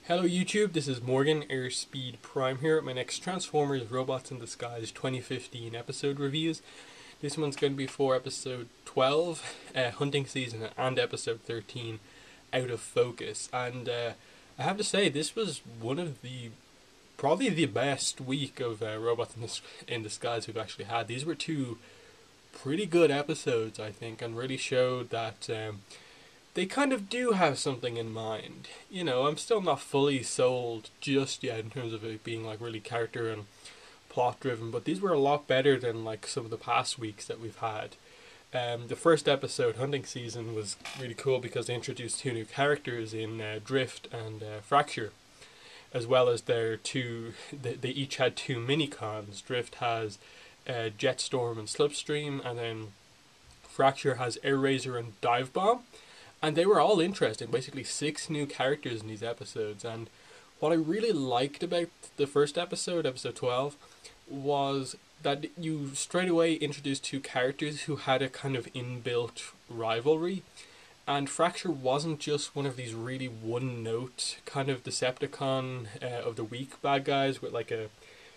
Hello YouTube, this is Morgan, Airspeed Prime here at my next Transformers Robots in Disguise 2015 episode reviews. This one's going to be for episode 12, Hunting Season, and episode 13, Out of Focus. And I have to say, this was one of probably the best week of Robots in Disguise we've actually had. These were two pretty good episodes, I think, and really showed that they kind of do have something in mind. You know, I'm still not fully sold just yet in terms of it being like really character and plot driven, but these were a lot better than like some of the past weeks that we've had. The first episode, Hunting Season, was really cool because they introduced two new characters in Drift and Fracture, as well as their two. They each had two mini cons. Drift has Jetstorm and Slipstream, and then Fracture has Air Razor and Dive Bomb, and they were all interesting. Basically, six new characters in these episodes. And what I really liked about the first episode, episode 12, was that you straight away introduced two characters who had a kind of inbuilt rivalry. And Fracture wasn't just one of these really one note kind of Decepticon of the week bad guys with like a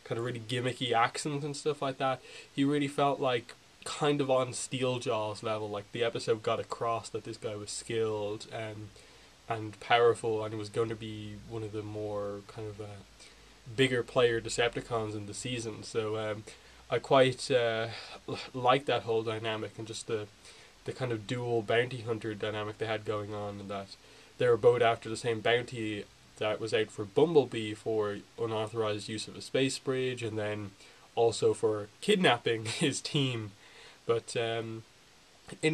kind of really gimmicky accent and stuff like that. He really felt like kind of on Steeljaws level. Like the episode got across that this guy was skilled and powerful, and was going to be one of the more kind of bigger player Decepticons in the season. So I quite like that whole dynamic, and just the kind of dual bounty hunter dynamic they had going on, and that they were both after the same bounty that was out for Bumblebee for unauthorized use of a space bridge, and then also for kidnapping his team. But in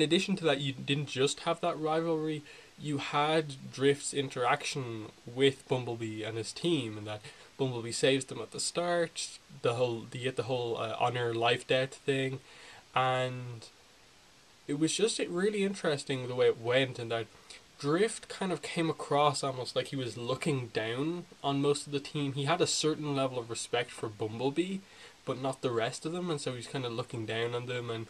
addition to that, you didn't just have that rivalry. You had Drift's interaction with Bumblebee and his team, and that Bumblebee saves them at the start. You get the whole honor life death thing, and it was just really interesting the way it went, and that Drift kind of came across almost like he was looking down on most of the team. He had a certain level of respect for Bumblebee, but not the rest of them, and so he's kind of looking down on them. And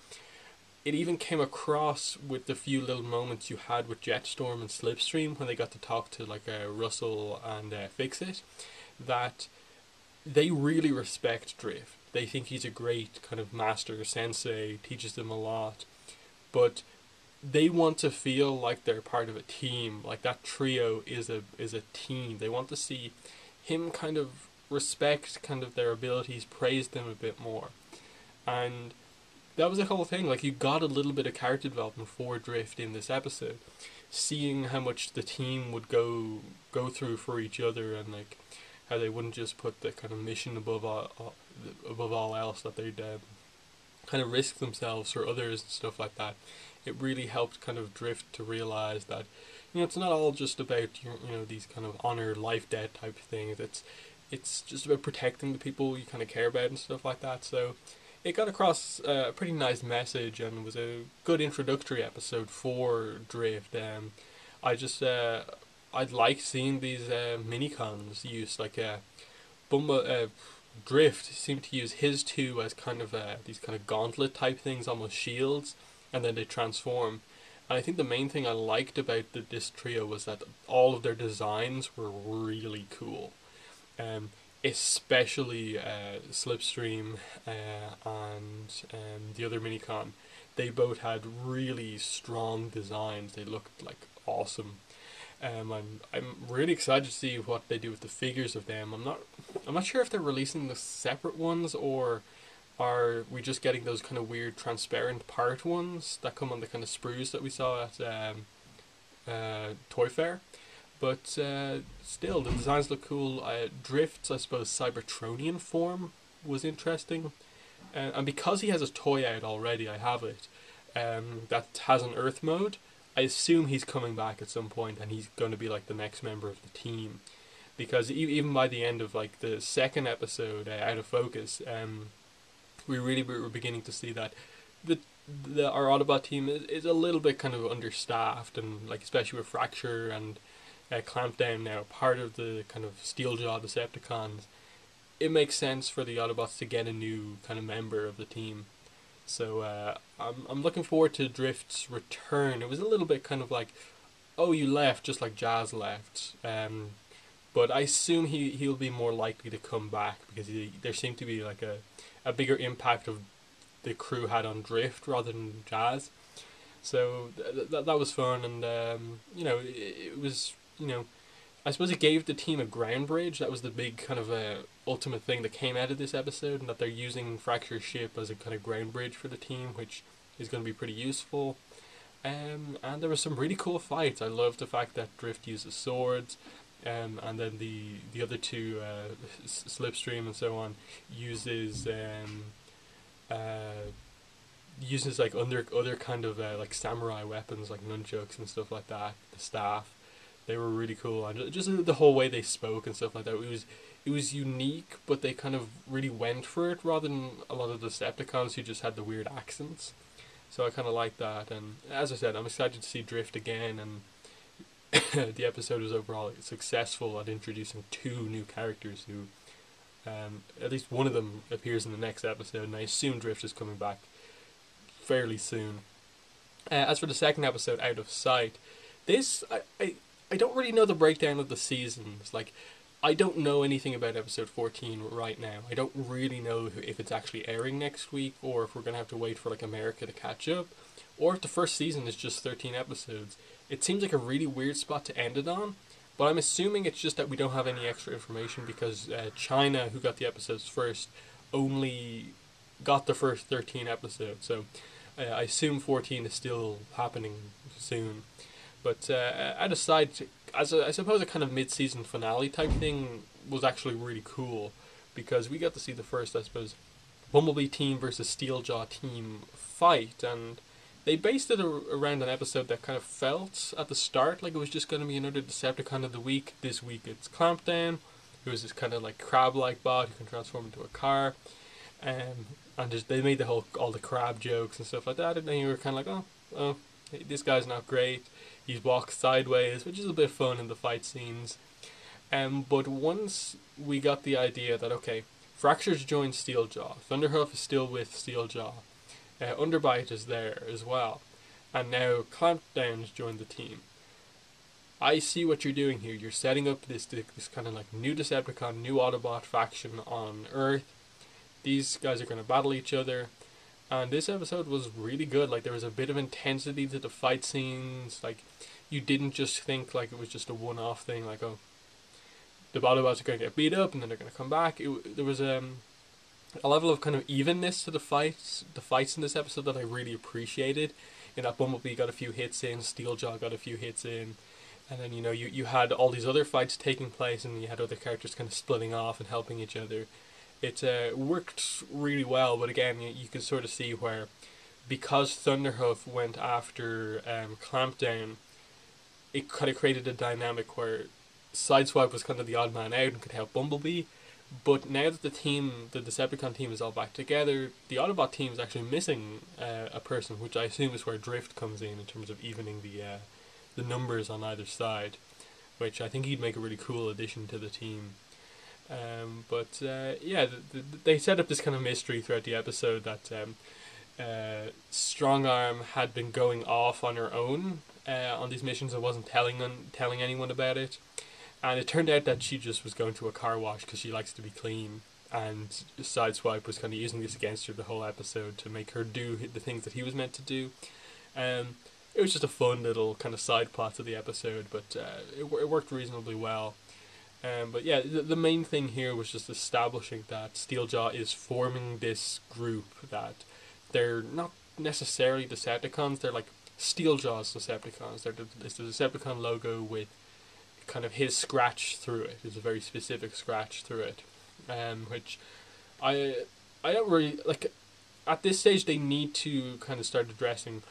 it even came across with the few little moments you had with Jetstorm and Slipstream when they got to talk to like Russell and Fixit, that they really respect Drift. They think he's a great kind of master sensei, teaches them a lot, but they want to feel like they're part of a team. Like that trio is a team. They want to see him kind of respect kind of their abilities, praise them a bit more. And that was the whole thing. Like, you got a little bit of character development for Drift in this episode, seeing how much the team would go through for each other, and like how they wouldn't just put the kind of mission above all else, that they'd kind of risk themselves for others and stuff like that. It really helped kind of Drift to realize that, you know, it's not all just about these kind of honor life death type things. It's just about protecting the people you kind of care about and stuff like that. So it got across a pretty nice message, and was a good introductory episode for Drift. I'd like seeing these mini-cons used. Like Drift seemed to use his two as kind of these kind of gauntlet type things, almost shields, and then they transform. And I think the main thing I liked about this trio was that all of their designs were really cool. Um, Especially Slipstream and the other minicon. They both had really strong designs. They looked like awesome. I'm really excited to see what they do with the figures of them. I'm not sure if they're releasing the separate ones, or are we just getting those kind of weird transparent part ones that come on the kind of sprues that we saw at Toy Fair. But still, the designs look cool. Drift's, I suppose, Cybertronian form was interesting. And because he has his toy out already, I have it, that has an Earth mode. I assume he's coming back at some point, and he's going to be like the next member of the team. Because even by the end of like the second episode, Out of Focus, we really were beginning to see that our Autobot team is a little bit kind of understaffed, and like especially with Fracture and Clampdown now part of the kind of Steeljaw Decepticons, it makes sense for the Autobots to get a new kind of member of the team. So I'm looking forward to Drift's return. It was a little bit kind of like, oh, you left just like Jazz left. but I assume he'll be more likely to come back because there seemed to be like a bigger impact of the crew had on Drift rather than Jazz. So that was fun, and it was I suppose it gave the team a ground bridge. That was the big kind of ultimate thing that came out of this episode, and that they're using Fracture's ship as a kind of ground bridge for the team, which is going to be pretty useful. And there were some really cool fights. I love the fact that Drift uses swords, and then the other two, Slipstream and so on, uses uses like other kind of like samurai weapons like nunchucks and stuff like that. The staff, they were really cool, and just the whole way they spoke and stuff like that. It was unique, but they kind of really went for it rather than a lot of the Decepticons who just had the weird accents. So I kind of like that, and as I said, I'm excited to see Drift again, and the episode was overall successful at introducing two new characters who, at least one of them appears in the next episode, and I assume Drift is coming back fairly soon. As for the second episode, Out of Sight, this, I don't really know the breakdown of the seasons. Like, I don't know anything about episode 14 right now. I don't really know if it's actually airing next week, or if we're going to have to wait for like America to catch up, or if the first season is just 13 episodes. It seems like a really weird spot to end it on, but I'm assuming it's just that we don't have any extra information because China, who got the episodes first, only got the first 13 episodes. So I assume 14 is still happening soon. But Out of Sight, I suppose a kind of mid-season finale type thing was actually really cool, because we got to see the first, I suppose, Bumblebee team versus Steeljaw team fight, and they based it around an episode that kind of felt at the start like it was just going to be another Decepticon of the week. This week it's Clampdown, who is this kind of like crab-like bot who can transform into a car, and just they made all the crab jokes and stuff like that, and then you were kind of like, oh, this guy's not great. He walks sideways, which is a bit fun in the fight scenes. But once we got the idea that, okay, Fracture's joined Steeljaw, Thunderhoof is still with Steeljaw, Underbite is there as well, and now Clampdown's joined the team. I see what you're doing here. You're setting up this kind of like new Decepticon, new Autobot faction on Earth. These guys are going to battle each other. And this episode was really good. Like, there was a bit of intensity to the fight scenes. Like, you didn't just think like it was just a one-off thing. Like, oh, the Autobots are going to get beat up and then they're going to come back. There was a level of kind of evenness to the fights in this episode that I really appreciated. In that Bumblebee got a few hits in, Steeljaw got a few hits in, and then you had all these other fights taking place, and you had other characters kind of splitting off and helping each other. It worked really well, but again, you could sort of see where, because Thunderhoof went after Clampdown, it kind of created a dynamic where Sideswipe was kind of the odd man out and could help Bumblebee. But now that the Decepticon team is all back together, the Autobot team is actually missing a person, which I assume is where Drift comes in terms of evening the numbers on either side, which I think he'd make a really cool addition to the team. They set up this kind of mystery throughout the episode that Strongarm had been going off on her own on these missions and wasn't telling anyone about it. And it turned out that she just was going to a car wash because she likes to be clean. And Sideswipe was kind of using this against her the whole episode to make her do the things that he was meant to do. It was just a fun little kind of side plot to the episode, but it worked reasonably well. But yeah, the main thing here was just establishing that Steeljaw is forming this group, that they're not necessarily Decepticons, they're like Steeljaw's Decepticons. It's the Decepticon logo with kind of his scratch through it. It's a very specific scratch through it, which I don't really, like, at this stage they need to kind of start addressing,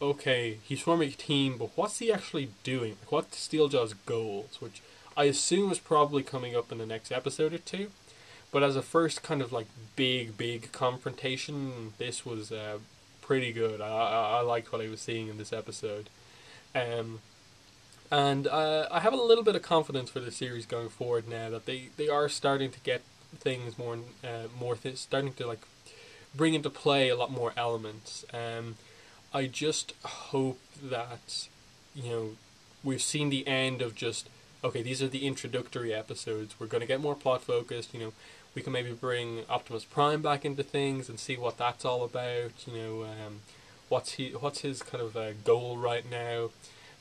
okay, he's forming a team, but what's he actually doing? Like, what's Steeljaw's goals, which I assume is probably coming up in the next episode or two. But as a first kind of like big confrontation, this was pretty good. I liked what I was seeing in this episode. And I have a little bit of confidence for the series going forward now that they are starting to get things starting to like bring into play a lot more elements. I just hope that we've seen the end of just, okay, these are the introductory episodes. We're going to get more plot focused. We can maybe bring Optimus Prime back into things and see what that's all about. What's his kind of goal right now,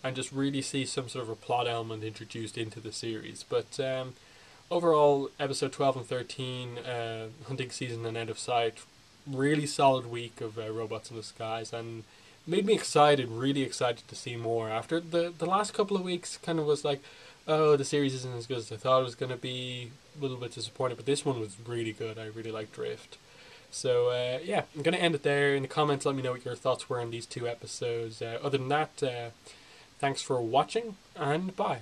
and just really see some sort of a plot element introduced into the series. But overall, episode 12 and 13, Hunting Season and End of Sight, really solid week of Robots in Disguise, and made me excited, really excited to see more. After the last couple of weeks kind of was like, oh, the series isn't as good as I thought it was going to be, a little bit disappointed, but this one was really good. I really liked Drift. So, yeah, I'm going to end it there. In the comments, let me know what your thoughts were on these two episodes. Other than that, thanks for watching, and bye.